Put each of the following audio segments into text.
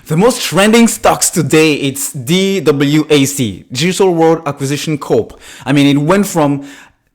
The most trending stocks today, it's DWAC, Digital World Acquisition Corp. I mean, it went from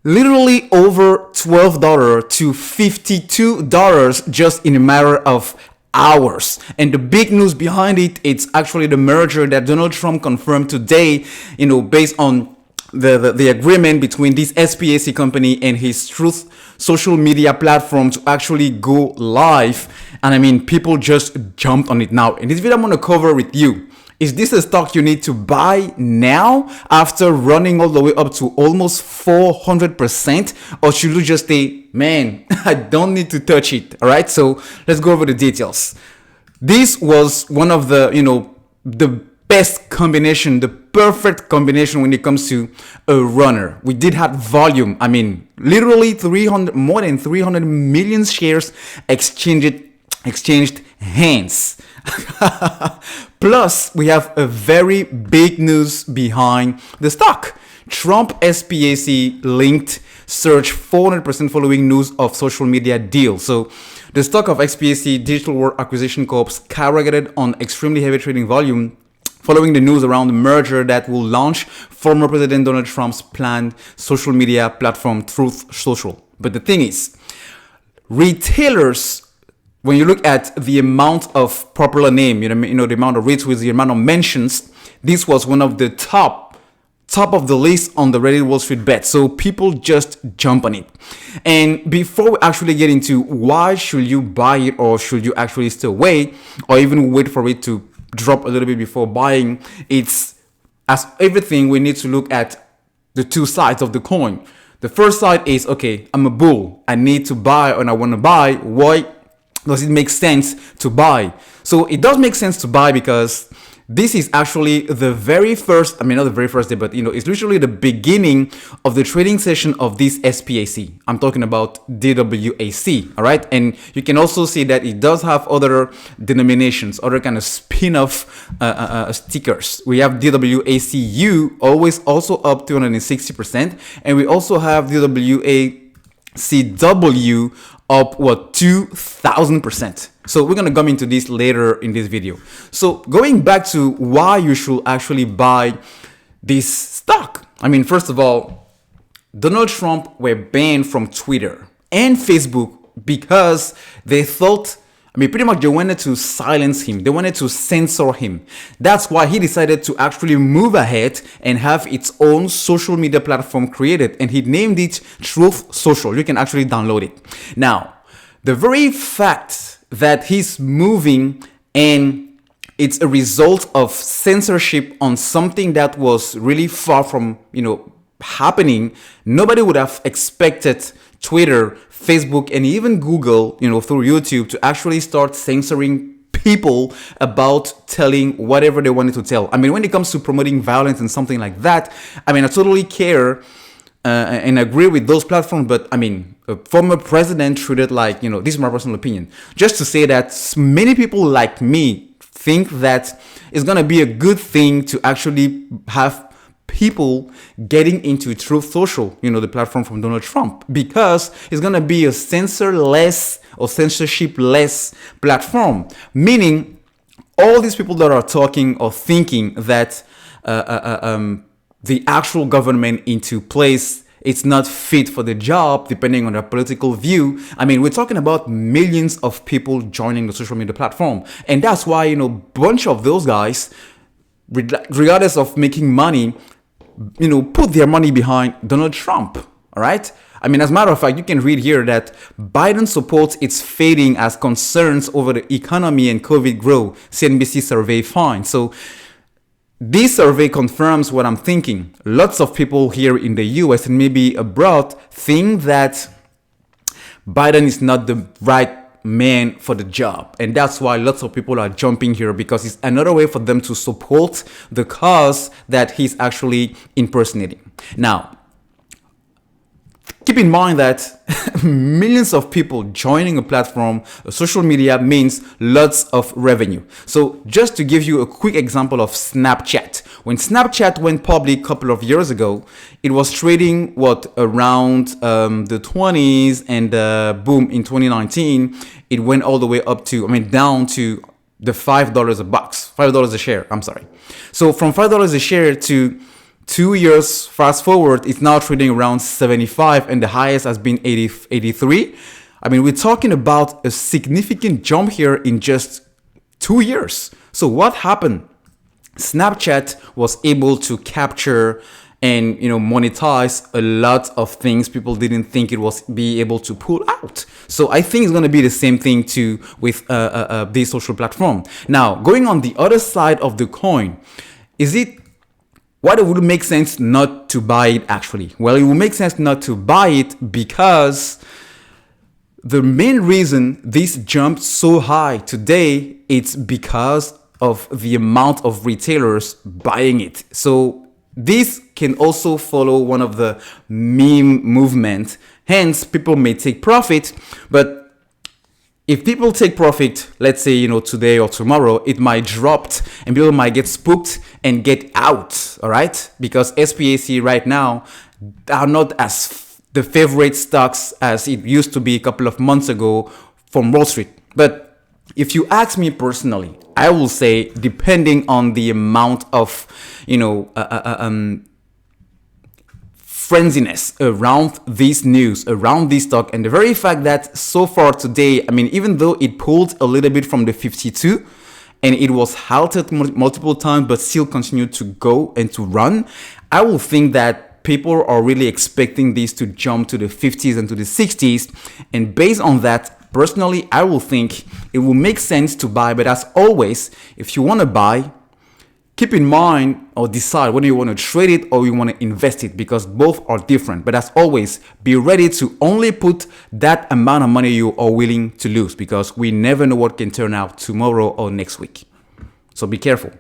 literally over $12 to $52 just in a matter of hours. And the big news behind it, it's actually the merger that Donald Trump confirmed today, based on the agreement between this SPAC company and his Truth social media platform to actually go live. And I mean, people just jumped on it now. In this video, I'm going to cover with you, is this a stock you need to buy now after running all the way up to almost 400%? Or should you just say, man, I don't need to touch it? All right, so let's go over the details. This was one of the, the best combination, the perfect combination when it comes to a runner. We did have volume. I mean, literally more than 300 million shares exchanged hands. Plus, we have a very big news behind the stock. Trump SPAC linked surge 400% following news of social media deal. So the stock of SPAC, Digital World Acquisition Corp, skyrocketed on extremely heavy trading volume following the news around the merger that will launch former President Donald Trump's planned social media platform, Truth Social. But the thing is, retailers, when you look at the amount of popular name, the amount of retweets, the amount of mentions, this was one of the top of the list on the Reddit Wall Street Bet. So people just jump on it. And before we actually get into why should you buy it, or should you actually still wait, or even wait for it to drop a little bit before buying, it's, as everything, we need to look at the two sides of the coin. The first side is, okay, I'm a bull, I need to buy, and I want to buy. Why does it make sense to buy? So it does make sense to buy because this is actually the very first, not the very first day, but it's literally the beginning of the trading session of this SPAC. I'm talking about DWAC, all right? And you can also see that it does have other denominations, other kind of spin-off stickers. We have DWACU, always also up 260%. And we also have DWACW up 2,000%. So we're going to come into this later in this video. So going back to why you should actually buy this stock. I mean, first of all, Donald Trump were banned from Twitter and Facebook because they thought, pretty much they wanted to silence him. They wanted to censor him. That's why he decided to actually move ahead and have its own social media platform created. And he named it Truth Social. You can actually download it. Now, the very fact that he's moving and it's a result of censorship on something that was really far from, happening, nobody would have expected Twitter, Facebook, and even Google, through YouTube to actually start censoring people about telling whatever they wanted to tell. When it comes to promoting violence and something like that, I totally care and agree with those platforms, but a former president treated like, this is my personal opinion, just to say that many people like me think that it's going to be a good thing to actually have people getting into Truth Social, the platform from Donald Trump, because it's going to be a censorless or censorship-less platform, meaning all these people that are talking or thinking that the actual government into place, it's not fit for the job, depending on their political view. We're talking about millions of people joining the social media platform. And that's why, bunch of those guys, regardless of making money, put their money behind Donald Trump. All right. As a matter of fact, you can read here that Biden supports its fading as concerns over the economy and COVID grow, CNBC survey finds. So this survey confirms what I'm thinking. Lots of people here in the US and maybe abroad think that Biden is not the right man for the job. And that's why lots of people are jumping here, because it's another way for them to support the cause that he's actually impersonating. Now, keep in mind that millions of people joining a platform, social media, means lots of revenue. So just to give you a quick example of Snapchat. When Snapchat went public a couple of years ago, it was trading around the 20s, and boom, in 2019, it went all the way up to, down to the $5 a share. I'm sorry. So from $5 a share to 2 years fast forward, it's now trading around 75, and the highest has been 83. I mean, we're talking about a significant jump here in just 2 years. So what happened? Snapchat was able to capture and monetize a lot of things people didn't think it was be able to pull out. So I think it's going to be the same thing too with this social platform. Now, going on the other side of the coin, what it would make sense not to buy it actually? Well, it would make sense not to buy it because the main reason this jumped so high today, it's because of the amount of retailers buying it. So this can also follow one of the meme movement. Hence, people may take profit, but if people take profit, let's say, today or tomorrow, it might drop and people might get spooked and get out, all right? Because SPAC right now are not as the favorite stocks as it used to be a couple of months ago from Wall Street. But if you ask me personally, I will say, depending on the amount of, frenziness around this news, around this stock, and the very fact that so far today, I mean, even though it pulled a little bit from the 52 and it was halted multiple times, but still continued to go and to run, I will think that people are really expecting this to jump to the 50s and to the 60s. And based on that, personally, I will think it will make sense to buy. But as always, if you want to buy, keep in mind or decide whether you want to trade it or you want to invest it, because both are different. But as always, be ready to only put that amount of money you are willing to lose, because we never know what can turn out tomorrow or next week. So be careful.